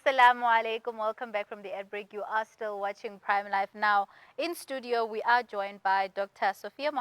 Assalamu alaikum. Welcome back from the ad break. You are still watching Prime Life. Now, in studio, we are joined by Dr. Safiyyah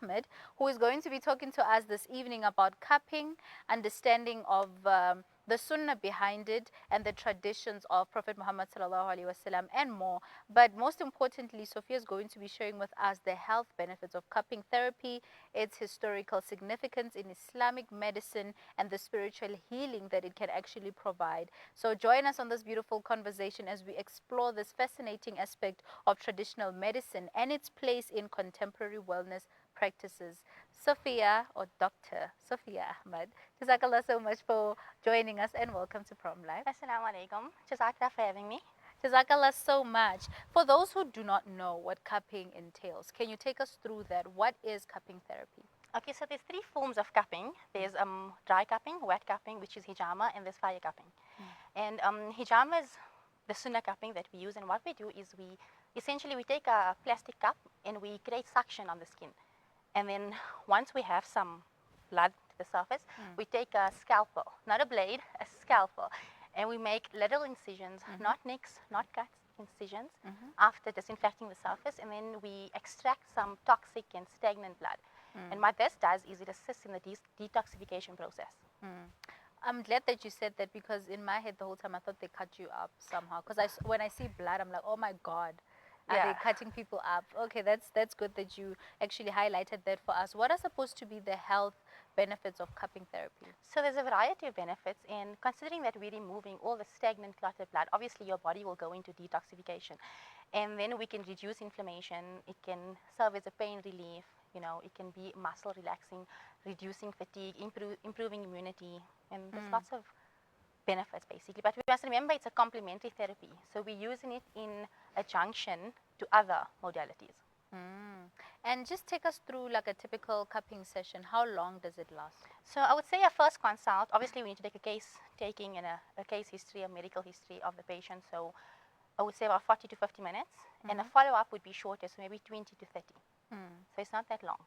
Ahmed, who is going to be talking to us this evening about cupping, understanding of the sunnah behind it, and the traditions of Prophet Muhammad sallallahu alaihi wasallam, and more. But most importantly, Sophia is going to be sharing with us the health benefits of cupping therapy, its historical significance in Islamic medicine, and the spiritual healing that it can actually provide. So join us on this beautiful conversation as we explore this fascinating aspect of traditional medicine and its place in contemporary wellness practices. Sophia, or Dr. Safiyyah Ahmed, Jazakallah so much for joining us and welcome to Prom Life. Assalamu alaikum. Jazakallah for having me. Jazakallah so much. For those who do not know what cupping entails, can you take us through that? What is cupping therapy? Okay, so there's three forms of cupping. There's dry cupping, wet cupping, which is hijama, and there's fire cupping. And hijama is the sunnah cupping that we use, and what we do is we take a plastic cup and we create suction on the skin. And then once we have some blood to the surface, we take a scalpel, not a blade, a scalpel, and we make little incisions, not nicks, not cuts, incisions, after disinfecting the surface, and then we extract some toxic and stagnant blood. And what this does is it assists in the detoxification process. I'm glad that you said that, because in my head the whole time I thought they cut you up somehow. Because when I see blood, I'm like, oh my God, are they cutting people up? Okay, that's good that you actually highlighted that for us. What are supposed to be the health benefits of cupping therapy? So there's a variety of benefits, and considering that we're removing all the stagnant clotted blood, obviously your body will go into detoxification. And then we can reduce inflammation, it can serve as a pain relief, it can be muscle relaxing, reducing fatigue, improving immunity, and there's lots of benefits basically. But we must remember it's a complementary therapy, so we're using it in adjunction to other modalities. And just take us through like a typical cupping session. How long does it last? So I would say a first consult, obviously we need to take a case taking and a case history, a medical history of the patient. So I would say about 40 to 50 minutes, and a follow-up would be shorter, so maybe 20 to 30. So it's not that long.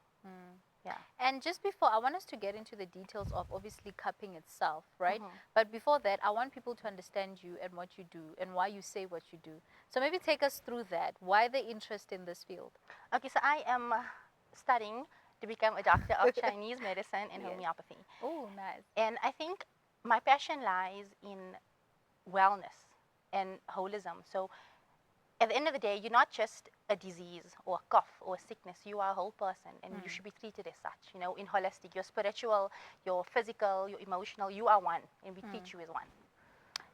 Yeah. And just before, I want us to get into the details of obviously cupping itself, right? But before that, I want people to understand you and what you do and why you say what you do. So maybe take us through that. Why the interest in this field? Okay, so I am studying to become a doctor of Chinese medicine and homeopathy. Oh, nice. And I think my passion lies in wellness and holism. So at the end of the day, you're not just a disease or a cough or a sickness. You are a whole person, and you should be treated as such. In holistic, your spiritual, your physical, your emotional, you are one, and we treat you as one.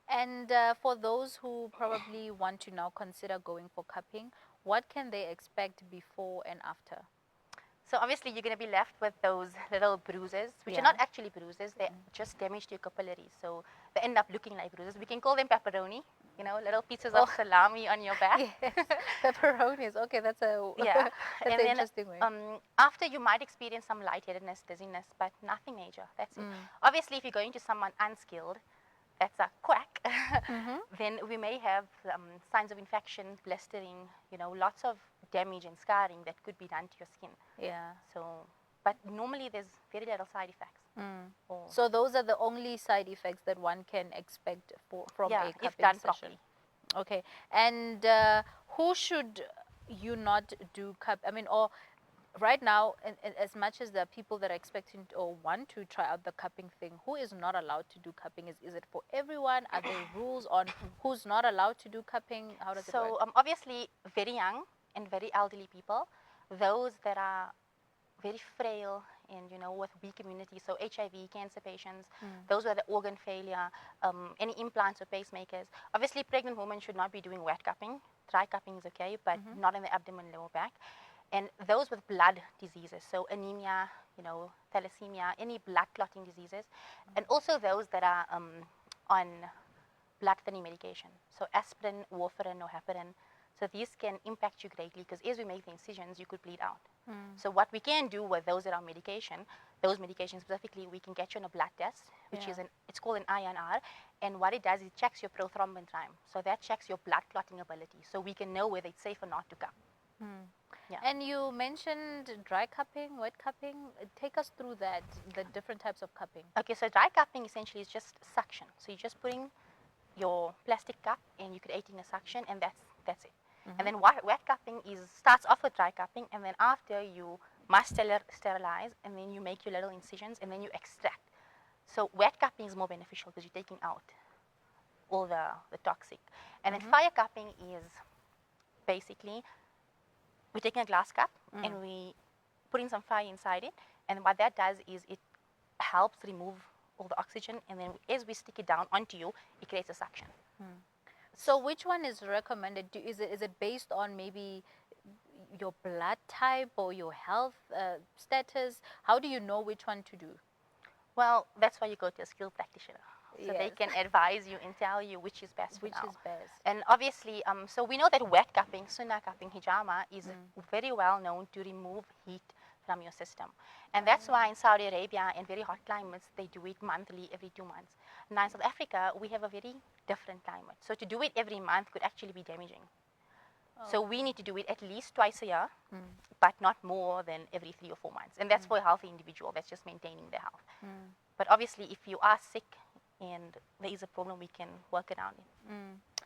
And for those who probably want to now consider going for cupping, what can they expect before and after? So obviously you're going to be left with those little bruises, which are not actually bruises. They're just damage to your capillaries. So they end up looking like bruises. We can call them pepperoni, little pieces of salami on your back. Yes, pepperonis. Okay, that's an interesting way. After, you might experience some lightheadedness, dizziness, but nothing major. That's it. Obviously, if you're going to someone unskilled, that's a quack, then we may have signs of infection, blistering, lots of damage and scarring that could be done to your skin. Yeah. So, but normally there's very little side effects. So those are the only side effects that one can expect from a cupping if done session. Properly. Okay. And who should you not do cup? I mean, or right now, as much as there are people that are expecting or want to try out the cupping thing, who is not allowed to do cupping? Is it for everyone? Are there rules on who's not allowed to do cupping? How does it work? So obviously very young and very elderly people, those that are very frail and with weak immunity, so HIV, cancer patients, those with the organ failure, any implants or pacemakers. Obviously pregnant women should not be doing wet cupping. Dry cupping is okay, but not in the abdomen, lower back. And those with blood diseases, so anemia, thalassemia, any blood clotting diseases, and also those that are on blood thinning medication, so aspirin, warfarin, or heparin. So these can impact you greatly, because as we make the incisions, you could bleed out. So what we can do with those that are on medication, those medications specifically, we can get you on a blood test, which is it's called an INR, and what it does is it checks your prothrombin time. So that checks your blood clotting ability, so we can know whether it's safe or not to cup. Yeah. And you mentioned dry cupping, wet cupping. Take us through that, the different types of cupping. Okay, so dry cupping essentially is just suction. So you're just putting your plastic cup and you're creating a suction, and that's it. And then wet cupping starts off with dry cupping, and then after you must sterilize, and then you make your little incisions, and then you extract. So wet cupping is more beneficial because you're taking out all the toxic. And then fire cupping is basically we're taking a glass cup and we putting some fire inside it, and what that does is it helps remove all the oxygen, and then as we stick it down onto you, it creates a suction. So which one is recommended? Is it based on maybe your blood type or your health status? How do you know which one to do? Well, that's why you go to a skilled practitioner. So they Yes. can advise you and tell you which is best Which for now. is best? And obviously, so we know that wet cupping, sunnah cupping, hijama is very well known to remove heat from your system. And that's why in Saudi Arabia and very hot climates, they do it monthly, every 2 months. Now in South Africa, we have a very different climate. So to do it every month could actually be damaging. So we need to do it at least twice a year, but not more than every 3 or 4 months. And that's for a healthy individual. That's just maintaining their health. But obviously, if you are sick and there is a problem, we can work around it.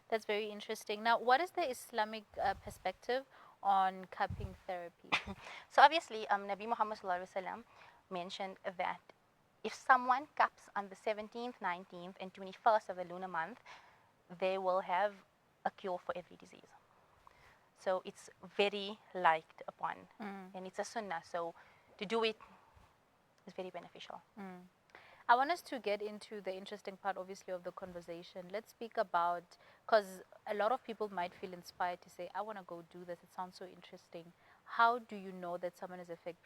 That's very interesting. Now, what is the Islamic perspective on cupping therapy? So obviously, Nabi Muhammad sallallahu alaihi wasallam mentioned that if someone cups on the 17th, 19th, and 21st of the lunar month, they will have a cure for every disease. So it's very liked upon, and it's a sunnah. So to do it is very beneficial. I want us to get into the interesting part, obviously, of the conversation. Let's speak about, because a lot of people might feel inspired to say, I want to go do this. It sounds so interesting. How do you know that someone is a fake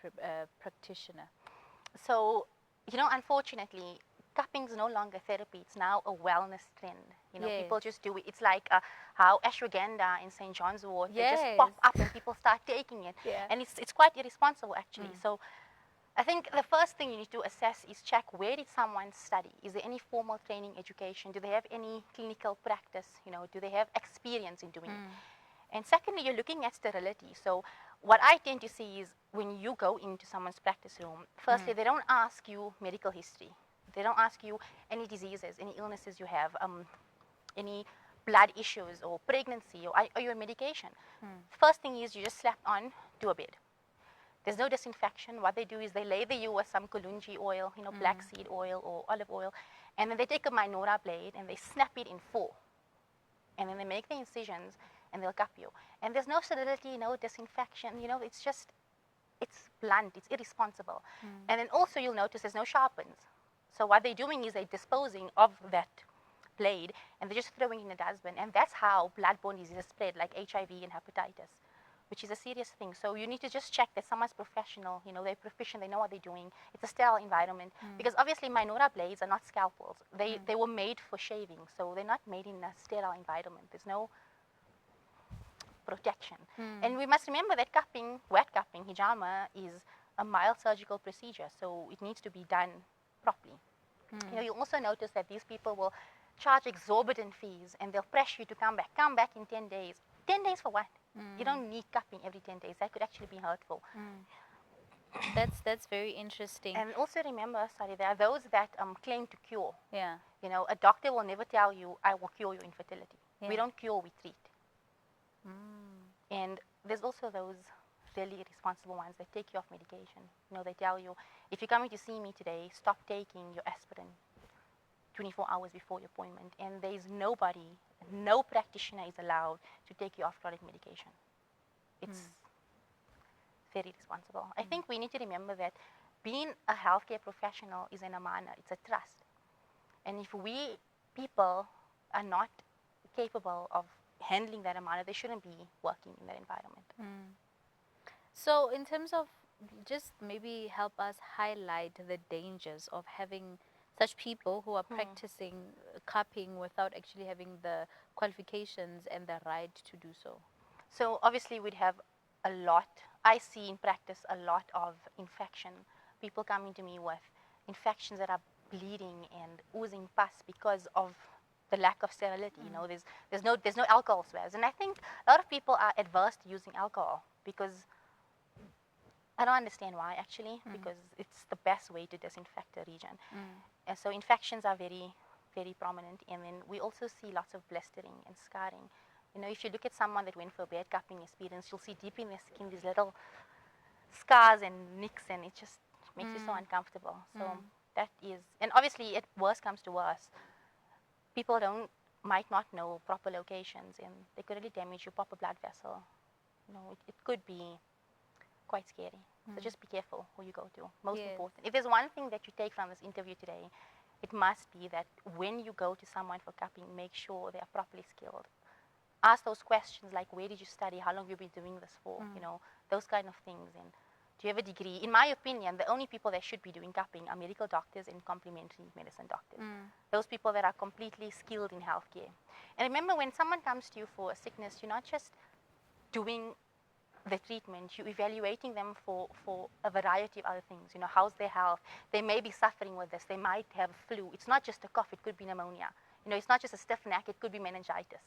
practitioner? So, unfortunately, cupping is no longer therapy. It's now a wellness trend. People Yes. just do it. It's like how ashwagandha in St. John's Wort, they just Yes. pop up and people start taking it. Yeah. And it's quite irresponsible, actually. So I think the first thing you need to assess is check, where did someone study? Is there any formal training, education? Do they have any clinical practice? Do they have experience in doing it? And secondly, you're looking at sterility. So what I tend to see is when you go into someone's practice room, firstly, they don't ask you medical history. They don't ask you any diseases, any illnesses you have, any blood issues or pregnancy, or are you on medication? First thing is you just slap on to a bed. There's no disinfection. What they do is they lather you with some kulunji oil, black seed oil or olive oil, and then they take a minora blade and they snap it in 4. And then they make the incisions and they'll cup you. And there's no sterility, no disinfection, it's blunt, it's irresponsible. And then also you'll notice there's no sharpens. So what they're doing is they're disposing of that blade and they're just throwing it in a dustbin. And that's how bloodborne diseases spread, like HIV and hepatitis, which is a serious thing. So you need to just check that someone's professional, they're proficient, they know what they're doing. It's a sterile environment. Because obviously minora blades are not scalpels. They were made for shaving, so they're not made in a sterile environment. There's no protection. And we must remember that cupping, wet cupping, hijama, is a mild surgical procedure, so it needs to be done properly. You also notice that these people will charge exorbitant fees and they'll pressure you to come back in 10 days. 10 days for what? You don't need cupping every 10 days. That could actually be hurtful. That's very interesting. And also remember, sorry, there are those that claim to cure. Yeah. A doctor will never tell you, I will cure your infertility. Yeah. We don't cure, we treat. And there's also those really irresponsible ones that take you off medication. They tell you, if you're coming to see me today, stop taking your aspirin 24 hours before your appointment. And there's nobody, no practitioner is allowed to take you off chronic medication. It's very responsible. I think we need to remember that being a healthcare professional is an amana, it's a trust. And if we people are not capable of handling that amana, they shouldn't be working in that environment. So in terms of, just maybe help us highlight the dangers of having such people who are practicing cupping without actually having the qualifications and the right to do so. So obviously we'd have a lot, I see in practice a lot of infection. People coming to me with infections that are bleeding and oozing pus because of the lack of sterility. There's no alcohol swabs. And I think a lot of people are adverse to using alcohol because I don't understand why, actually, because it's the best way to disinfect a region. And so infections are very, very prominent. And then we also see lots of blistering and scarring. You know, if you look at someone that went for a bad cupping experience, you'll see deep in their skin these little scars and nicks, and it just makes you so uncomfortable. So that is, and obviously, it worse comes to worse. People might not know proper locations, and they could really damage your proper blood vessel. You know, it could be quite scary. So just be careful who you go to. Most Yes. important. If there's one thing that you take from this interview today, it must be that when you go to someone for cupping, make sure they are properly skilled. Ask those questions like, where did you study? How long have you been doing this for? You know, those kind of things. And do you have a degree? In my opinion, the only people that should be doing cupping are medical doctors and complementary medicine doctors. Those people that are completely skilled in healthcare. And remember, when someone comes to you for a sickness, you're not just doing the treatment, you're evaluating them for a variety of other things. You know, how's their health? They may be suffering with this. They might have flu. It's not just a cough. It could be pneumonia. You know, it's not just a stiff neck. It could be meningitis.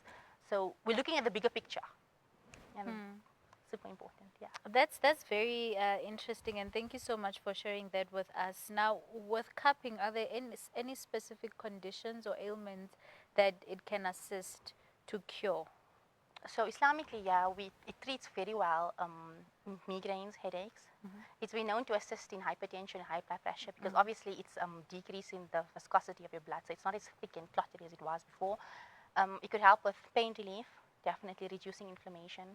So we're looking at the bigger picture. And super important, yeah. That's very interesting, and thank you so much for sharing that with us. Now, with cupping, are there any specific conditions or ailments that it can assist to cure? So Islamically, yeah, it treats very well migraines, headaches. It's been known to assist in hypertension and high blood pressure because obviously it's decreasing the viscosity of your blood, so it's not as thick and clotted as it was before. It could help with pain relief, definitely reducing inflammation,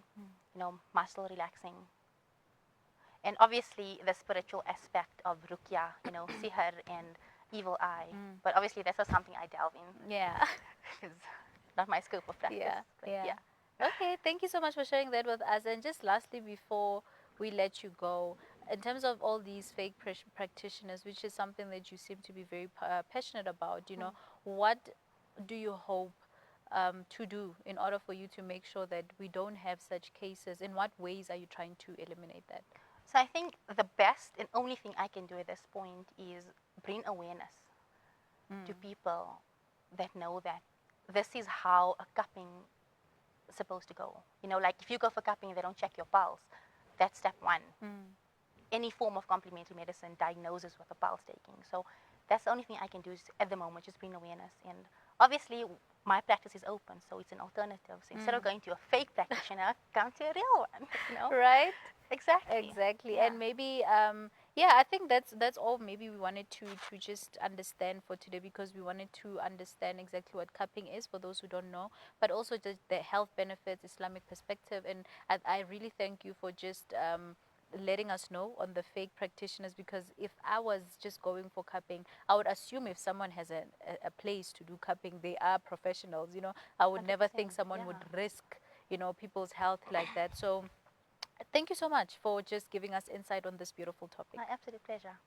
you know, muscle relaxing. And obviously the spiritual aspect of ruqya, you know, sihr and evil eye. But obviously that's not something I delve in. Yeah. It's not my scope of practice. Yeah, But yeah. Okay, thank you so much for sharing that with us. And just lastly, before we let you go, in terms of all these fake practitioners, which is something that you seem to be very passionate about, you know, what do you hope to do in order for you to make sure that we don't have such cases? In what ways are you trying to eliminate that? So I think the best and only thing I can do at this point is bring awareness to people that know that this is how a cupping is supposed to go. You know, like if you go for cupping and they don't check your pulse, that's step one. Any form of complementary medicine diagnoses with a pulse taking. So that's the only thing I can do is, at the moment, just bring awareness. And obviously, my practice is open, so it's an alternative. So instead of going to a fake practitioner, come to a real one. You know, Right? exactly. Exactly. Yeah. And maybe yeah, I think that's all maybe we wanted to just understand for today, because we wanted to understand exactly what cupping is for those who don't know, but also just the health benefits, Islamic perspective. And I really thank you for just letting us know on the fake practitioners, because if I was just going for cupping, I would assume if someone has a place to do cupping, they are professionals, you know. I would never think 100%, someone would yeah. risk, you know, people's health like that. So thank you so much for just giving us insight on this beautiful topic. My absolute pleasure.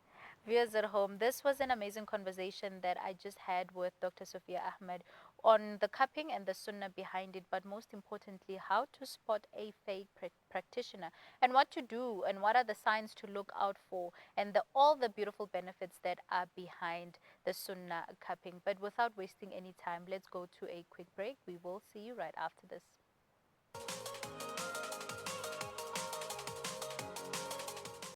Viewers at home, this was an amazing conversation that I just had with Dr. Safiyyah Ahmed on the cupping and the sunnah behind it, but most importantly, how to spot a fake practitioner and what to do and what are the signs to look out for, and all the beautiful benefits that are behind the sunnah cupping. But without wasting any time, let's go to a quick break. We will see you right after this.